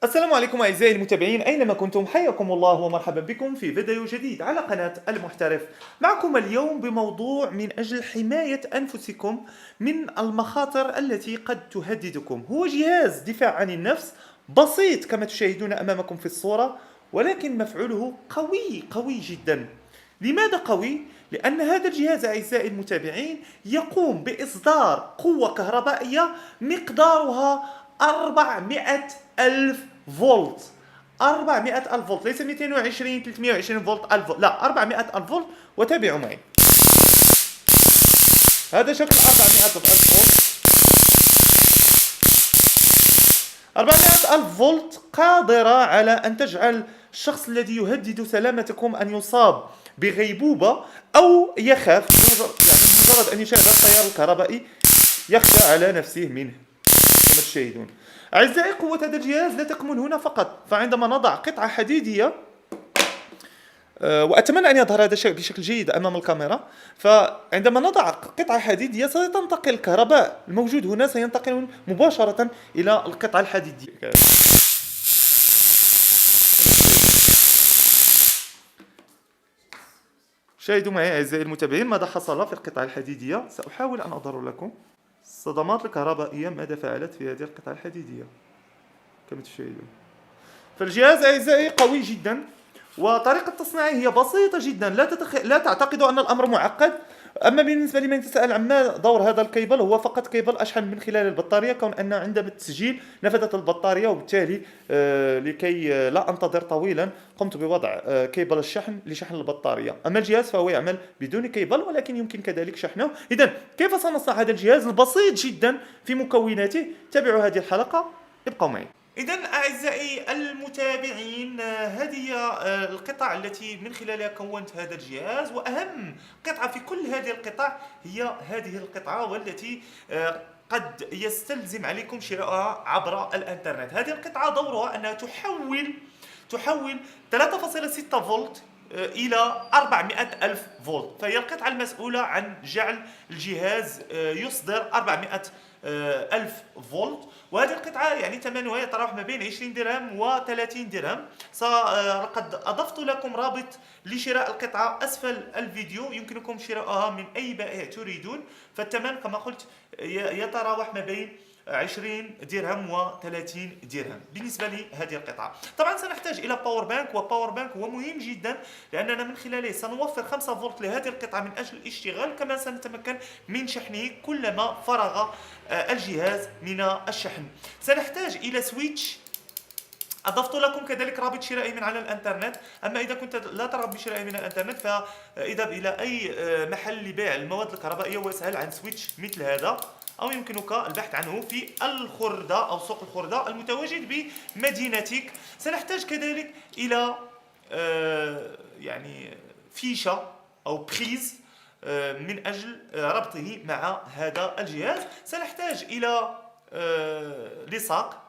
السلام عليكم أعزائي المتابعين أينما كنتم، حياكم الله ومرحبا بكم في فيديو جديد على قناة المحترف. معكم اليوم بموضوع من أجل حماية أنفسكم من المخاطر التي قد تهددكم. هو جهاز دفاع عن النفس بسيط كما تشاهدون أمامكم في الصورة، ولكن مفعوله قوي جدا. لماذا قوي؟ لأن هذا الجهاز أعزائي المتابعين يقوم بإصدار قوة كهربائية مقدارها 400 ألف فولت. 400 ألف فولت، ليس 220 320 فولت، 1000 فولت، لا 400 ألف فولت. وتابعوا معي، هذا شكل 400 ألف فولت. 400 ألف فولت قادرة على أن تجعل الشخص الذي يهدد سلامتكم أن يصاب بغيبوبة أو يخاف، مجرد أن يشاهد التيار الكهربائي يخشى على نفسه منه كما تشاهدون. أعزائي، قوة هذا الجهاز لا تكمن هنا فقط، فعندما نضع قطعة حديدية، وأتمنى أن يظهر هذا الشيء بشكل جيد أمام الكاميرا، فعندما نضع قطعة حديدية ستنتقل الكهرباء الموجود هنا سينتقل مباشرة إلى القطعة الحديدية. شاهدوا معي أعزائي المتابعين ماذا حصل في القطعة الحديدية. سأحاول أن أظهر لكم الصدمات الكهربائية ماذا فعلت في هذه القطعة الحديدية كما تشاهدون. فالجهاز أعزائي قوي جدا، وطريقة تصنيعه هي بسيطة جدا. لا تعتقدوا أن الأمر معقد. أما بالنسبة لمن يتساءل عما دور هذا الكيبل، هو فقط كيبل أشحن من خلال البطارية، كون أن عندما التسجيل نفذت البطارية، وبالتالي لكي لا أنتظر طويلا قمت بوضع كيبل الشحن لشحن البطارية. أما الجهاز فهو يعمل بدون كيبل، ولكن يمكن كذلك شحنه. إذن كيف سنصنع هذا الجهاز البسيط جدا في مكوناته؟ تابعوا هذه الحلقة، ابقوا معي. إذا أعزائي المتابعين، هذه القطع التي من خلالها كونت هذا الجهاز، وأهم قطعة في كل هذه القطع هي هذه القطعة، والتي قد يستلزم عليكم شراءها عبر الانترنت. هذه القطعة دورها أنها تحول 3.6 فولت إلى 400 ألف فولت، فهي القطعة المسؤولة عن جعل الجهاز يصدر 400 ألف فولت. وهذه القطعة يعني ثمنها يتراوح ما بين 20 درهم و 30 درهم. لقد أضفت لكم رابط لشراء القطعة أسفل الفيديو، يمكنكم شراءها من أي بائع تريدون. فالثمن كما قلت يتراوح ما بين 20 درهم و 30 درهم بالنسبة لهذه القطعة. طبعا سنحتاج إلى باور بانك، وباور بانك هو مهم جدا لأننا من خلاله سنوفر 5 فولت لهذه القطعة من أجل الاشتغال، كما سنتمكن من شحنه كلما فرغ الجهاز من الشحن. سنحتاج إلى سويتش، أضفت لكم كذلك رابط شرائي من على الانترنت. أما إذا كنت لا ترغب بشرائه من الانترنت، فاذهب إلى أي محل لبيع المواد الكهربائية واسأل عن سويتش مثل هذا، أو يمكنك البحث عنه في الخردة أو سوق الخردة المتواجد بمدينتك. سنحتاج كذلك إلى يعني فيشة أو بريز من أجل ربطه مع هذا الجهاز. سنحتاج إلى لصاق،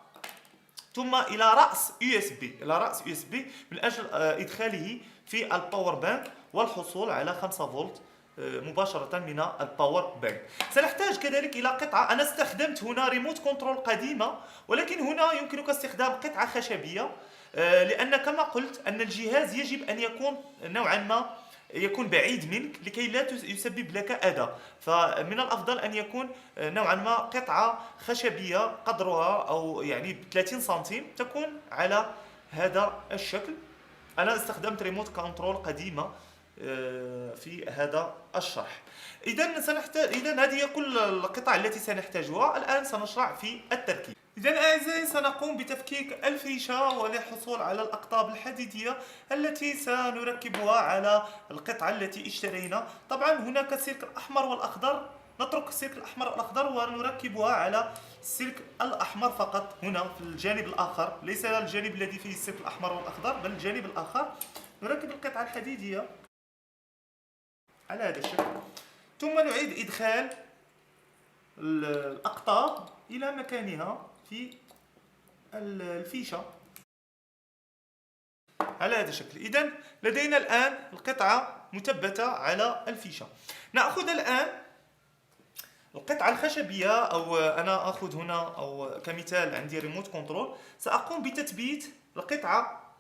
ثم إلى رأس يو اس بي من أجل إدخاله في الباور بانك والحصول على 5 فولت مباشرة من الباور بانك. سنحتاج كذلك إلى قطعة. أنا استخدمت هنا ريموت كنترول قديمة، ولكن هنا يمكنك استخدام قطعة خشبية، لأن كما قلت أن الجهاز يجب أن يكون نوعا ما يكون بعيد منك لكي لا يسبب لك أذى. فمن الأفضل أن يكون نوعا ما قطعة خشبية قدرها أو يعني 30 سنتيم، تكون على هذا الشكل. أنا استخدمت ريموت كنترول قديمة في هذا الشرح. إذن هذه كل القطع التي سنحتاجها. الآن سنشرع في التركيب. إذن أعزائي، سنقوم بتفكيك الفيشة وللحصول على الأقطاب الحديدية التي سنركبها على القطعة التي اشترينا. طبعا هناك السلك الأحمر والأخضر، نترك السلك الأحمر والأخضر ونركبها على السلك الأحمر فقط هنا في الجانب الآخر، ليس الجانب الذي فيه السلك الأحمر والأخضر بل الجانب الآخر. نركب القطعة الحديدية على هذا الشكل، ثم نعيد إدخال الأقطاب إلى مكانها في الفيشة على هذا الشكل. إذن لدينا الآن القطعة مثبتة على الفيشة. نأخذ الآن القطعة الخشبية، أو أنا أخذ هنا أو كمثال عندي ريموت كنترول، سأقوم بتثبيت القطعة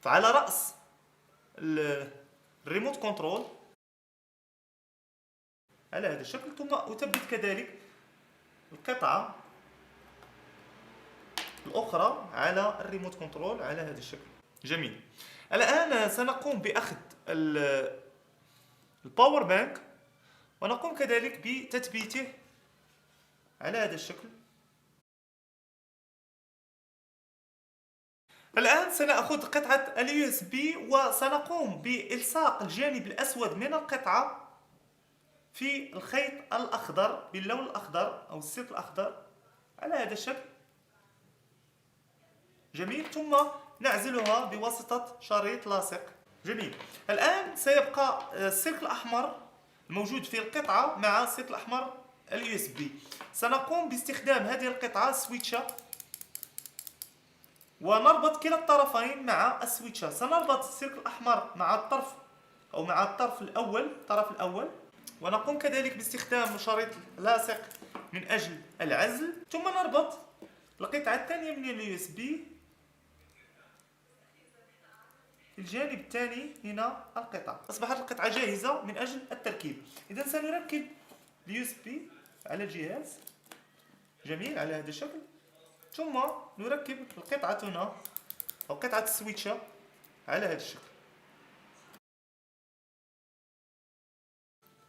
على رأس الريموت كنترول على هذا الشكل، ثم أثبت كذلك القطعة الأخرى على الريموت كنترول على هذا الشكل. جميل. الآن سنقوم بأخذ الباور بانك ونقوم كذلك بتثبيته على هذا الشكل. الآن سنأخذ قطعة اليو اس بي وسنقوم بإلصاق الجانب الأسود من القطعة في الخيط الأخضر باللون الأخضر أو السلك الأخضر على هذا الشكل. جميل. ثم نعزلها بواسطة شريط لاصق. جميل. الآن سيبقى السلك الأحمر الموجود في القطعة مع السلك الأحمر اليو اس بي. سنقوم باستخدام هذه القطعة سويتشة ونربط كلا الطرفين مع السويتشة. سنربط السلك الأحمر مع الطرف أو مع الطرف الأول، ونقوم كذلك باستخدام شريط لاصق من أجل العزل، ثم نربط القطعة الثانية من اليو اس بي في الجانب الثاني من القطعة. أصبحت القطعة جاهزة من أجل التركيب. إذا سنركب اليو اس بي على الجهاز. جميل. على هذا الشكل. ثم نركب القطعة هنا أو قطعة السويتشة على هذا الشكل.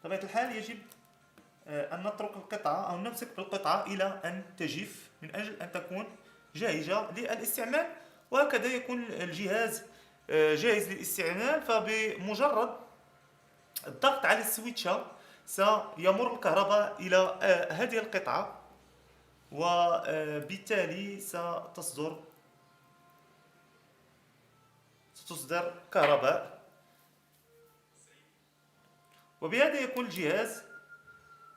بطبيعة الحال يجب أن نترك القطعة أو نمسك بالقطعة إلى أن تجف من أجل أن تكون جاهزة للاستعمال، وهكذا يكون الجهاز جاهز للاستعمال. فبمجرد الضغط على السويتشة سيمر الكهرباء إلى هذه القطعة، وبالتالي ستصدر كهرباء، وبهذا يكون الجهاز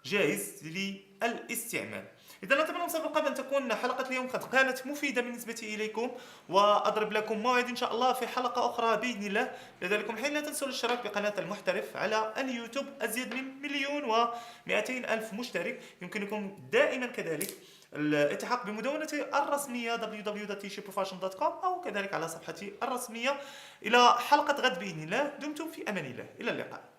جاهز للاستعمال. إذا أتمنى مسبقا أن تكون حلقة اليوم قد كانت مفيدة بالنسبة إليكم، وأضرب لكم موعد إن شاء الله في حلقة أخرى بإذن الله. لذلك حين لا تنسوا الاشتراك بقناة المحترف على اليوتيوب، أزيد من 1,200,000 مشترك. يمكنكم دائما كذلك الالتحاق بمدونتي الرسمية www.tshiprofession.com أو كذلك على صفحتي الرسمية. إلى حلقة غد بإذن الله. دمتم في أمان الله. إلى اللقاء.